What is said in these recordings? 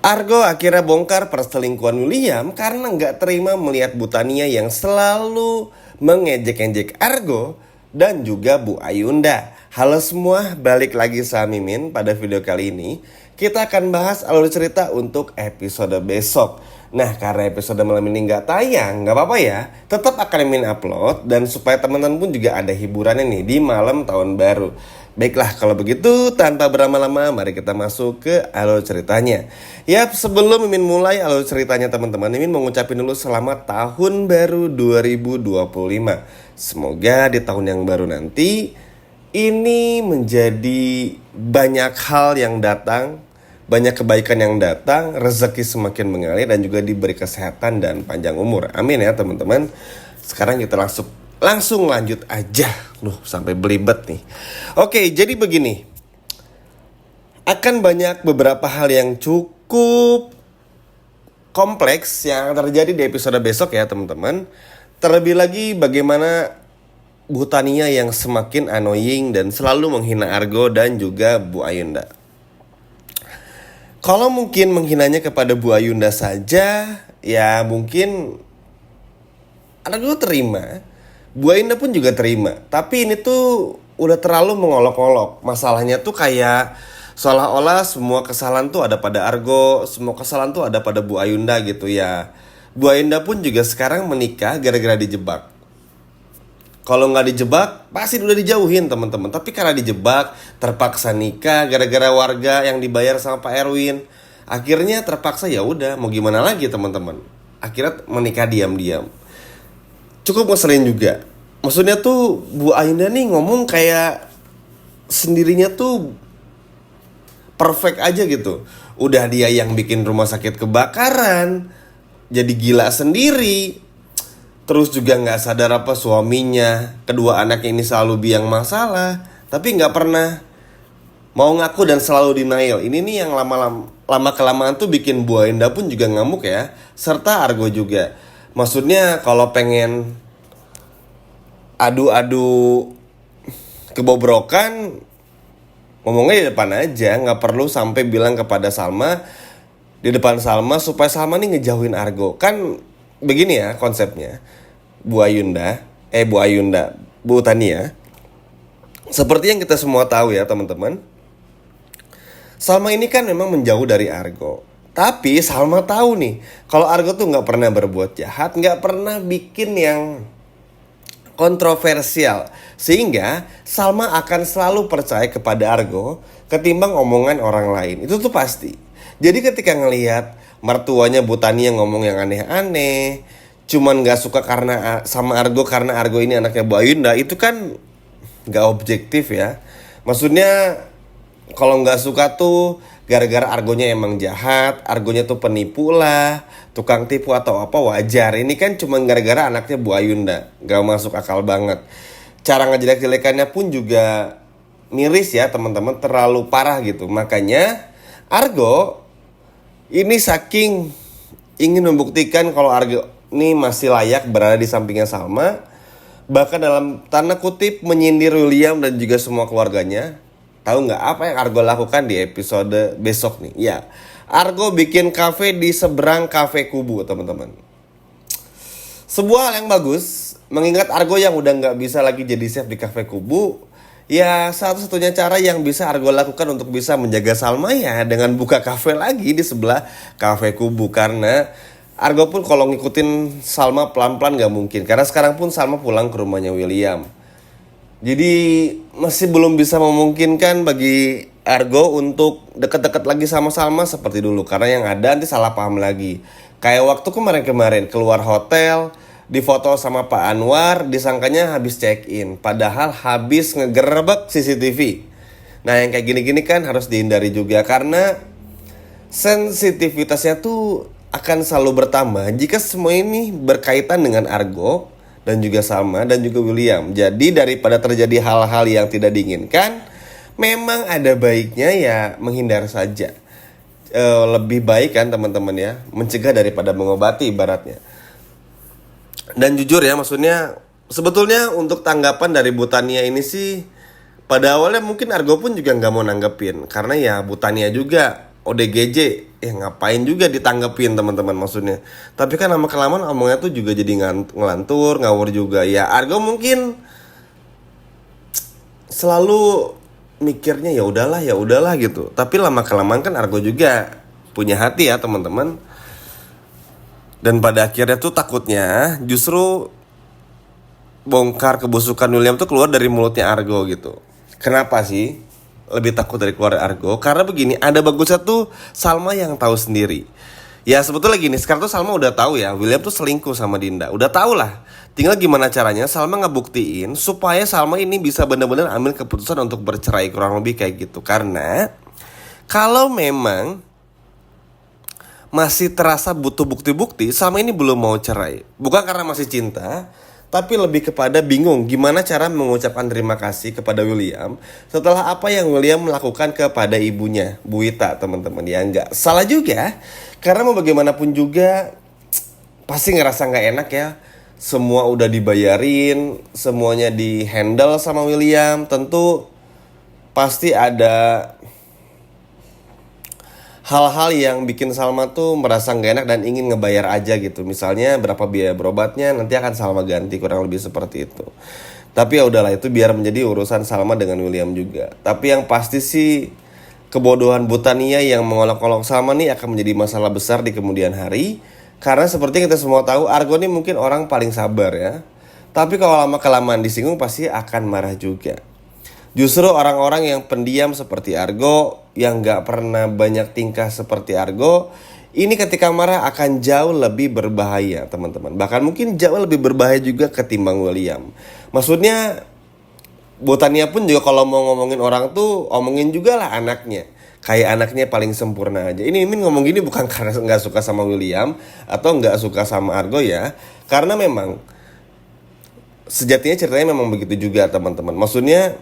Argo akhirnya bongkar perselingkuhan William karena nggak terima melihat Bu Tania yang selalu mengejek-ejek Argo dan juga Bu Ayunda. Halo semua, balik lagi sama Mimin. Pada video kali ini kita akan bahas alur cerita untuk episode besok. Nah, karena episode malam ini nggak tayang, nggak apa-apa ya, tetap akan Mimin upload. Dan supaya teman-teman pun juga ada hiburannya nih di malam tahun baru. Baiklah, kalau begitu tanpa berlama-lama mari kita masuk ke alur ceritanya. Yap, sebelum Mimin mulai alur ceritanya teman-teman, Mimin mau ngucapin dulu selamat tahun baru 2025. Semoga di tahun yang baru nanti ini menjadi banyak hal yang datang, banyak kebaikan yang datang, rezeki semakin mengalir dan juga diberi kesehatan dan panjang umur. Amin ya teman-teman. Sekarang kita langsung lanjut aja. Sampai belibet nih. Oke, jadi begini. Akan banyak beberapa hal yang cukup kompleks yang terjadi di episode besok ya teman-teman. Terlebih lagi bagaimana Bu Tania yang semakin annoying dan selalu menghina Argo dan juga Bu Ayunda. Kalau mungkin menghinanya kepada Bu Ayunda saja, ya mungkin Argo terima. Bu Ayunda pun juga terima. Tapi ini tuh udah terlalu mengolok-olok. Masalahnya tuh kayak seolah-olah semua kesalahan tuh ada pada Argo, semua kesalahan tuh ada pada Bu Ayunda gitu ya. Bu Ayunda pun juga sekarang menikah gara-gara dijebak. Kalau nggak dijebak, pasti udah dijauhin teman-teman. Tapi karena dijebak, terpaksa nikah gara-gara warga yang dibayar sama Pak Erwin. Akhirnya terpaksa ya udah, mau gimana lagi teman-teman. Akhirnya menikah diam-diam. Cukup ngeselin juga. Maksudnya tuh Bu Ayunda nih ngomong kayak sendirinya tuh perfect aja gitu. Udah dia yang bikin rumah sakit kebakaran, jadi gila sendiri. Terus juga gak sadar apa suaminya, kedua anaknya ini selalu biang masalah, tapi gak pernah mau ngaku dan selalu denial. Ini nih yang lama kelamaan tuh bikin Bu Ayunda pun juga ngamuk ya. Serta Argo juga. Maksudnya kalau pengen adu-adu kebobrokan, ngomongnya di depan aja. Gak perlu sampai bilang kepada Salma, di depan Salma, supaya Salma nih ngejauhin Argo. Kan begini ya konsepnya. Bu Tania. Seperti yang kita semua tahu ya teman-teman, Salma ini kan memang menjauh dari Argo. Tapi Salma tahu nih, kalau Argo tuh gak pernah berbuat jahat, gak pernah bikin yang kontroversial. Sehingga Salma akan selalu percaya kepada Argo ketimbang omongan orang lain. Itu tuh pasti. Jadi ketika ngelihat mertuanya Bu Tania ngomong yang aneh-aneh, cuman gak suka karena sama Argo karena Argo ini anaknya Bu Ayunda, itu kan gak objektif ya. Maksudnya kalau gak suka tuh gara-gara Argonya emang jahat, Argonya tuh penipu lah, tukang tipu atau apa, wajar. Ini kan cuma gara-gara anaknya Bu Ayunda. Gak masuk akal banget. Cara ngejelek-jelekannya pun juga miris ya teman-teman, terlalu parah gitu. Makanya Argo ini saking ingin membuktikan kalau Argo ini masih layak berada di sampingnya Salma, bahkan dalam tanda kutip menyindir William dan juga semua keluarganya. Tahu nggak apa yang Argo lakukan di episode besok nih? Ya, Argo bikin kafe di seberang kafe Kubu teman-teman. Sebuah hal yang bagus, mengingat Argo yang udah nggak bisa lagi jadi chef di kafe Kubu. Ya satu-satunya cara yang bisa Argo lakukan untuk bisa menjaga Salma ya dengan buka kafe lagi di sebelah kafe Kubu. Karena Argo pun kalau ngikutin Salma pelan-pelan gak mungkin. Karena sekarang pun Salma pulang ke rumahnya William. Jadi masih belum bisa memungkinkan bagi Argo untuk deket-deket lagi sama Salma seperti dulu. Karena yang ada nanti salah paham lagi. Kayak waktu kemarin keluar hotel, difoto sama Pak Anwar, disangkanya habis check-in. Padahal habis ngegerebek CCTV. Nah yang kayak gini-gini kan harus dihindari juga. Karena sensitivitasnya tuh akan selalu bertambah jika semua ini berkaitan dengan Argo dan juga Salma dan juga William. Jadi daripada terjadi hal-hal yang tidak diinginkan, memang ada baiknya ya menghindar saja. Lebih baik kan teman-teman ya, mencegah daripada mengobati ibaratnya. Dan jujur ya, maksudnya sebetulnya untuk tanggapan dari Bu Tania ini sih, pada awalnya mungkin Argo pun juga gak mau nanggepin. Karena ya Bu Tania juga ODGJ, ngapain juga ditanggepin teman-teman maksudnya. Tapi kan lama kelamaan omongnya tuh juga jadi ngelantur, ngawur juga. Ya Argo mungkin selalu mikirnya ya udahlah gitu. Tapi lama kelamaan kan Argo juga punya hati ya teman-teman. Dan pada akhirnya tuh takutnya justru bongkar kebusukan William tuh keluar dari mulutnya Argo gitu. Kenapa sih lebih takut dari keluar dari Argo? Karena begini, ada bagusnya tuh Salma yang tahu sendiri. Ya sebetulnya gini, sekarang tuh Salma udah tahu ya William tuh selingkuh sama Dinda. Udah tahu lah. Tinggal gimana caranya Salma ngebuktiin supaya Salma ini bisa benar-benar ambil keputusan untuk bercerai, kurang lebih kayak gitu. Karena kalau memang masih terasa butuh bukti-bukti, Salma ini belum mau cerai. Bukan karena masih cinta, tapi lebih kepada bingung gimana cara mengucapkan terima kasih kepada William setelah apa yang William melakukan kepada ibunya, Bu Wita, teman-teman. Ya nggak salah juga, karena mau bagaimanapun juga pasti ngerasa nggak enak ya. Semua udah dibayarin, semuanya di handle sama William, tentu pasti ada hal-hal yang bikin Salma tuh merasa gak enak dan ingin ngebayar aja gitu. Misalnya berapa biaya berobatnya nanti akan Salma ganti, kurang lebih seperti itu. Tapi ya udahlah, itu biar menjadi urusan Salma dengan William juga. Tapi yang pasti sih kebodohan Butania yang mengolok-olok Salma nih akan menjadi masalah besar di kemudian hari. Karena seperti kita semua tahu, Argo nih mungkin orang paling sabar ya. Tapi kalau lama-kelamaan disinggung pasti akan marah juga. Justru orang-orang yang pendiam seperti Argo, yang gak pernah banyak tingkah seperti Argo, ini ketika marah akan jauh lebih berbahaya teman-teman. Bahkan mungkin jauh lebih berbahaya juga ketimbang William. Maksudnya Botania pun juga kalau mau ngomongin orang tuh omongin juga lah anaknya. Kayak anaknya paling sempurna aja. Ini Mimin ngomong gini bukan karena gak suka sama William atau gak suka sama Argo ya. Karena memang sejatinya ceritanya memang begitu juga teman-teman. Maksudnya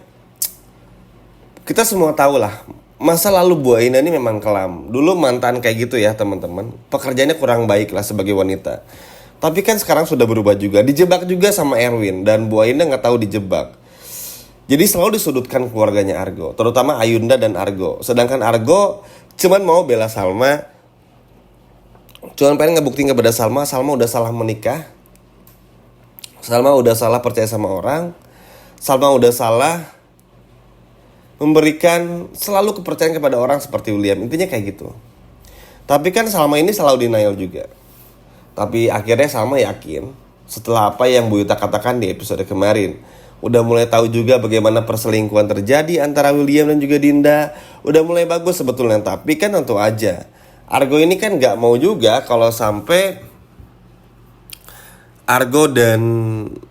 kita semua tahu lah, masa lalu Bu Aina ini memang kelam. Dulu mantan kayak gitu ya teman-teman. Pekerjaannya kurang baik lah sebagai wanita. Tapi kan sekarang sudah berubah juga. Dijebak juga sama Erwin. Dan Bu Aina gak tahu dijebak. Jadi selalu disudutkan keluarganya Argo. Terutama Ayunda dan Argo. Sedangkan Argo cuman mau bela Salma. Cuman pengen ngebuktiin kepada Salma udah salah menikah. Salma udah salah percaya sama orang. Salma udah salah memberikan selalu kepercayaan kepada orang seperti William. Intinya kayak gitu. Tapi kan Salma ini selalu denial juga. Tapi akhirnya Salma yakin setelah apa yang Bu Yuta katakan di episode kemarin. Udah mulai tahu juga bagaimana perselingkuhan terjadi antara William dan juga Dinda. Udah mulai bagus sebetulnya. Tapi kan tentu aja Argo ini kan gak mau juga kalau sampai Argo dan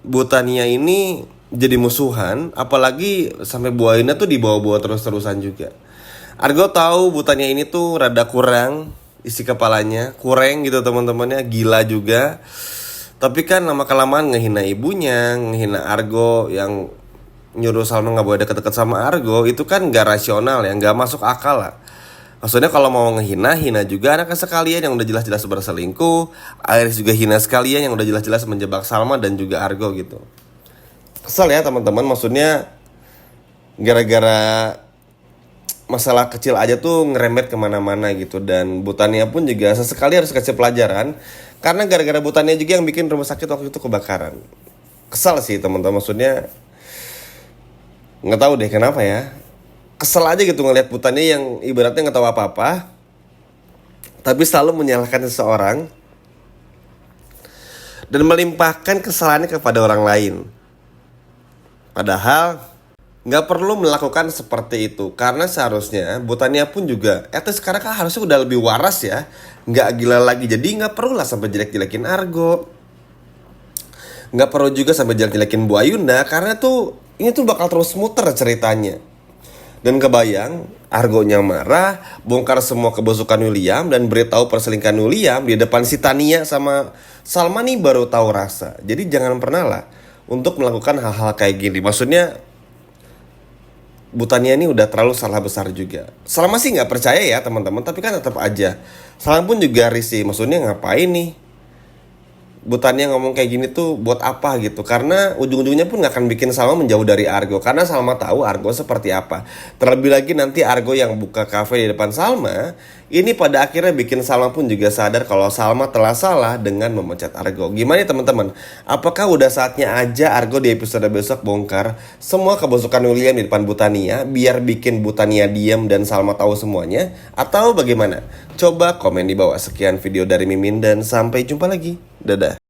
Butania ini jadi musuhan, apalagi sampai Bu Aina tuh dibawa-bawa terus-terusan juga. Argo tahu Butania ini tuh rada kurang isi kepalanya, kurang gitu teman-temannya, gila juga. Tapi kan lama-kelamaan ngehina ibunya, ngehina Argo, yang nyuruh Salma nggak boleh deket-deket sama Argo, itu kan nggak rasional ya, nggak masuk akal lah. Maksudnya kalau mau ngehina, hina juga anaknya sekalian yang udah jelas-jelas berselingkuh. Iris juga hina sekalian yang udah jelas-jelas menjebak Salma dan juga Argo gitu. Kesel ya teman-teman, maksudnya gara-gara masalah kecil aja tuh ngerembet kemana-mana gitu. Dan Butania pun juga sesekali harus kasih pelajaran, karena gara-gara Butania juga yang bikin rumah sakit waktu itu kebakaran. Kesel sih teman-teman, maksudnya nggak tahu deh kenapa ya. Kesel aja gitu ngelihat Butania yang ibaratnya nggak tahu apa-apa, tapi selalu menyalahkan seseorang dan melimpahkan kesalahannya kepada orang lain. Padahal nggak perlu melakukan seperti itu, karena seharusnya Butania pun juga sekarang kan harusnya udah lebih waras ya, nggak gila lagi. Jadi nggak perlu lah sampai jelek-jelekin Argo, nggak perlu juga sampai jelek-jelekin Bu Ayunda, karena tuh ini tuh bakal terus muter ceritanya. Dan kebayang Argonya marah, bongkar semua kebusukan William dan beritahu perselingkuhan William di depan si Tania sama Salma nih baru tahu rasa. Jadi jangan pernah lah untuk melakukan hal-hal kayak gini. Maksudnya Butania ini udah terlalu salah besar juga. Salma sih nggak percaya ya teman-teman, tapi kan tetap aja Salma pun juga risih. Maksudnya ngapain nih Butania ngomong kayak gini tuh buat apa gitu. Karena ujung-ujungnya pun gak akan bikin Salma menjauh dari Argo. Karena Salma tahu Argo seperti apa. Terlebih lagi nanti Argo yang buka cafe di depan Salma, ini pada akhirnya bikin Salma pun juga sadar kalau Salma telah salah dengan memecat Argo. Gimana ya teman-teman? Apakah udah saatnya aja Argo di episode besok bongkar semua kebusukan William di depan Butania biar bikin Butania diam dan Salma tahu semuanya? Atau bagaimana? Coba komen di bawah. Sekian video dari Mimin dan sampai jumpa lagi. Dadah.